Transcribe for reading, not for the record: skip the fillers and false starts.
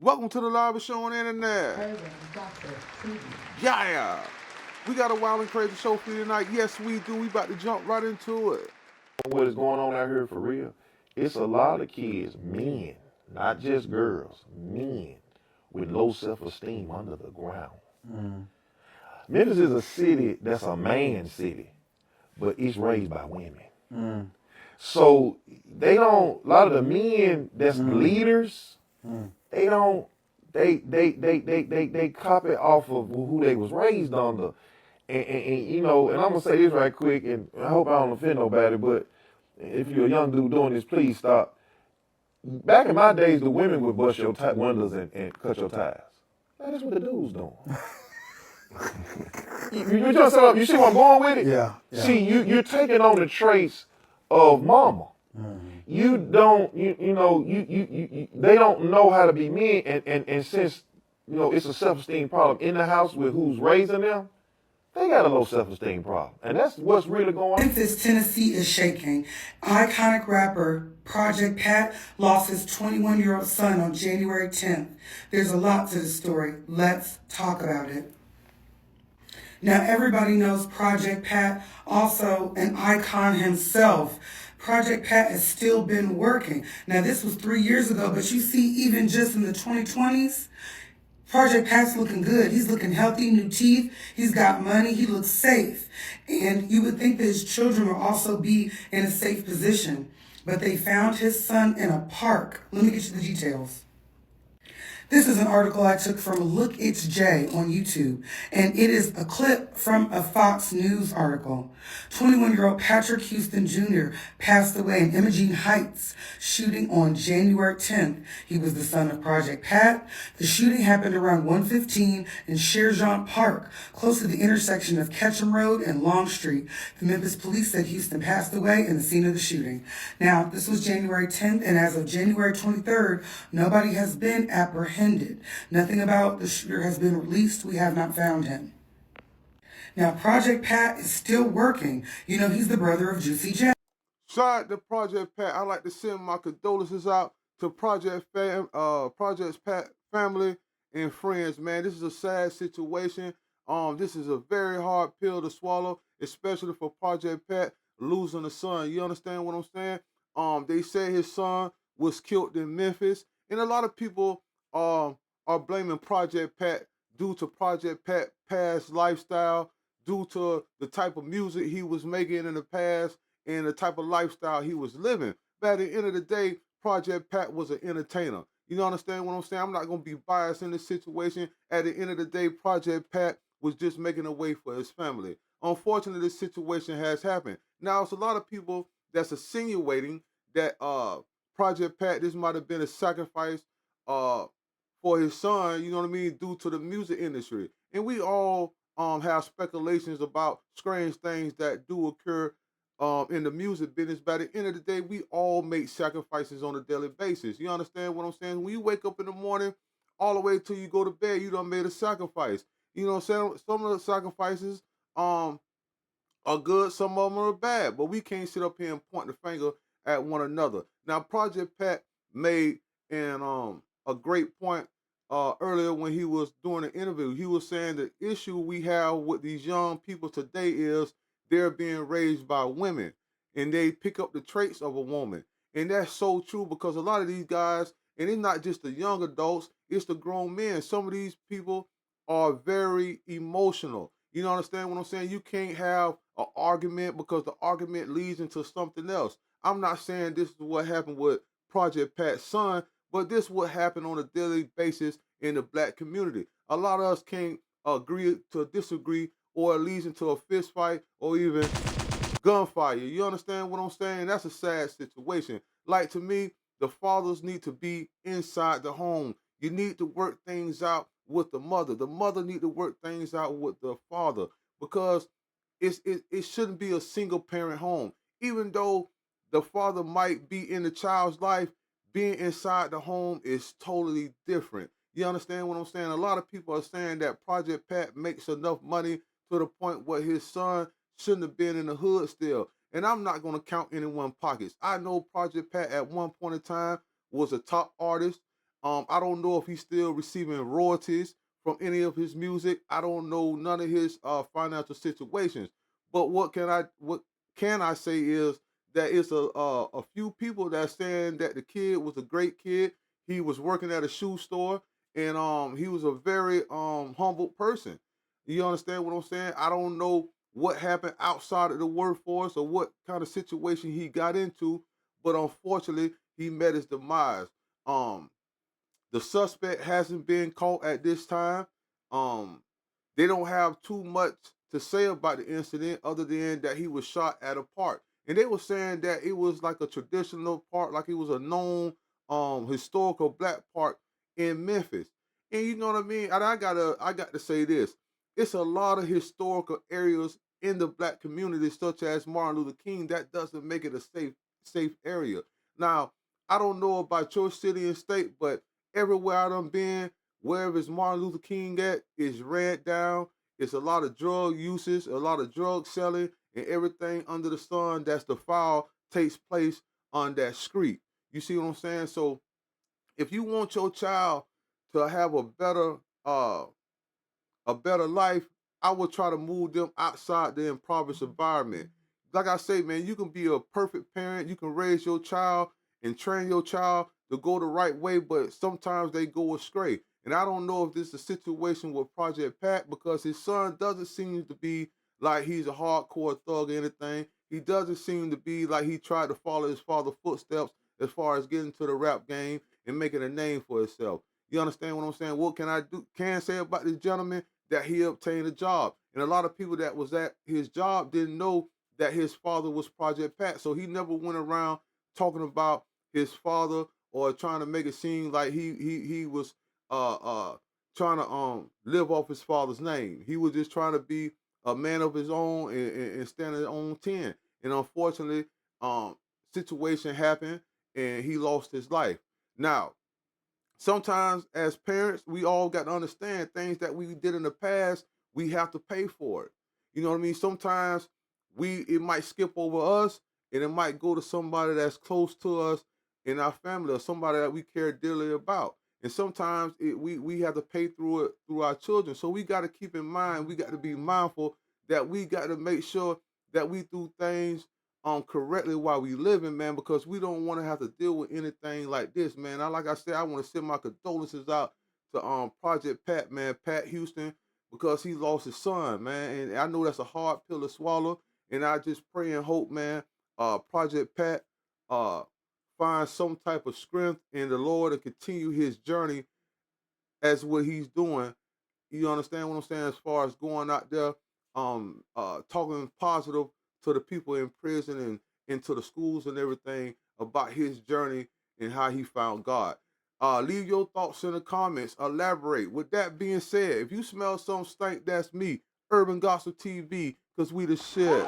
Welcome to the live show on the internet. Yeah. We got a wild and crazy show for you tonight. Yes, we do. We about to jump right into it. What is going on out here for real? It's a lot of kids, men, not just girls, men with low self-esteem under the ground. Memphis is a city that's a man city, but it's raised by women. So they don't. A lot of the men that's leaders, they don't. They copy off of who they was raised under. And you know, and I'm gonna say this right quick, and I hope I don't offend nobody, but if you're a young dude doing this, please stop. Back in my days, the women would bust your windows and cut your tires. Now, that's what the dudes doing. You see where I'm going with it? Yeah. See, you're taking on the traits of mama. You don't, they don't know how to be men, and since, it's a self-esteem problem in the house with who's raising them, they got a low self-esteem problem. And that's what's really going on. Memphis, Tennessee is shaking. Iconic rapper Project Pat lost his 21-year-old son on January 10th. There's a lot to the story. Let's talk about it. Now, everybody knows Project Pat, also an icon himself. Project Pat has still been working. Now, this was 3 years ago, but you see, even just in the 2020s, Project Pat's looking good. He's looking healthy, new teeth. He's got money. He looks safe. And you would think that his children will also be in a safe position. But they found his son in a park. Let me get you the details. This is an article I took from Look It's Jay on YouTube, and it is a clip from a Fox News article. 21-year-old Patrick Houston Jr. passed away in Imogene Heights shooting on January 10th. He was the son of Project Pat. The shooting happened around 1:15 in Sherjean Park, close to the intersection of Ketchum Road and Long Street. The Memphis police said Houston passed away in the scene of the shooting. Now, this was January 10th, and as of January 23rd, nobody has been apprehended. Nothing about the shooter has been released. We have not found him. Now, Project Pat is still working. You know, he's the brother of Juicy J. Shout out to Project Pat. I'd like to send my condolences out to Project Pat family and friends, man. This is a sad situation. This is a very hard pill to swallow, especially for Project Pat losing a son. You understand what I'm saying? They say his son was killed in Memphis, and a lot of people are blaming Project Pat due to Project Pat past lifestyle, due to the type of music he was making in the past and the type of lifestyle he was living. But at the end of the day, Project Pat was an entertainer. You understand what I'm saying? I'm not going to be biased in this situation. At the end of the day, Project Pat was just making a way for his family. Unfortunately, this situation has happened. Now, it's a lot of people that's insinuating that Project Pat, this might have been a sacrifice for his son, you know what I mean, due to the music industry. And we all have speculations about strange things that do occur in the music business. But at the end of the day, we all make sacrifices on a daily basis. You understand what I'm saying? When you wake up in the morning, all the way till you go to bed, you done made a sacrifice. You know what I'm saying? Some of the sacrifices are good, some of them are bad, but we can't sit up here and point the finger at one another. Now, Project Pat made a great point earlier when he was doing an interview. He was saying the issue we have with these young people today is they're being raised by women and they pick up the traits of a woman. And that's so true because a lot of these guys, and it's not just the young adults, it's the grown men. Some of these people are very emotional. You understand what I'm saying? You can't have an argument because the argument leads into something else. I'm not saying this is what happened with Project Pat's son, but this would happen on a daily basis in the black community. A lot of us can't agree to disagree, or it leads into a fist fight or even gunfire. You understand what I'm saying? That's a sad situation. Like, to me, the fathers need to be inside the home. You need to work things out with the mother. The mother need to work things out with the father because it shouldn't be a single parent home. Even though the father might be in the child's life, being inside the home is totally different. You understand what I'm saying? A lot of people are saying that Project Pat makes enough money to the point where his son shouldn't have been in the hood still. And I'm not going to count anyone's pockets. I know Project Pat at one point in time was a top artist. I don't know if he's still receiving royalties from any of his music. I don't know none of his financial situations. But what can I say is that it's a few people that's saying that the kid was a great kid. He was working at a shoe store, and he was a very humble person. You understand what I'm saying? I don't know what happened outside of the workforce or what kind of situation he got into, but unfortunately, he met his demise. Um, the suspect hasn't been caught at this time. Um, they don't have too much to say about the incident other than that he was shot at a park. And they were saying that it was like a traditional park, like it was a known historical black park in Memphis. And you know what I mean? And I got to say this. It's a lot of historical areas in the black community, such as Martin Luther King, that doesn't make it a safe area. Now, I don't know about your city and state, but everywhere I done been, wherever it's Martin Luther King at, is red down. It's a lot of drug uses, a lot of drug selling, and everything under the sun that's the foul takes place on that street. You see what I'm saying? So if you want your child to have uh a better life, I would try to move them outside the impoverished environment. Like I say, man, you can be a perfect parent. You can raise your child and train your child to go the right way, but sometimes they go astray. And I don't know if this is a situation with Project Pat because his son doesn't seem to be like he's a hardcore thug or anything. He doesn't seem to be like he tried to follow his father's footsteps as far as getting to the rap game and making a name for himself. You understand what I'm saying? What can I do? Can say about this gentleman that he obtained a job, and a lot of people that was at his job didn't know that his father was Project Pat, so he never went around talking about his father or trying to make it seem like he was uh uh trying to live off his father's name. He was just trying to be a man of his own and stand on his own 10. And unfortunately, um, situation happened and he lost his life. Now, sometimes as parents, we all got to understand things that we did in the past, we have to pay for it. You know what I mean? Sometimes it might skip over us and it might go to somebody that's close to us in our family or somebody that we care dearly about. And sometimes we have to pay through it through our children. So we got to keep in mind, we got to be mindful that we got to make sure that we do things correctly while we living, man, because we don't want to have to deal with anything like this, man. Like I said, I want to send my condolences out to Project Pat, man, Pat Houston, because he lost his son, man. And I know that's a hard pill to swallow. And I just pray and hope, man, Project Pat uh find some type of strength in the Lord and continue his journey as what he's doing. You understand what I'm saying? As far as going out there, talking positive to the people in prison and into the schools and everything about his journey and how he found God. Leave your thoughts in the comments. Elaborate. With that being said, if you smell some stink, that's me. Urban Gospel TV, cause we the shit.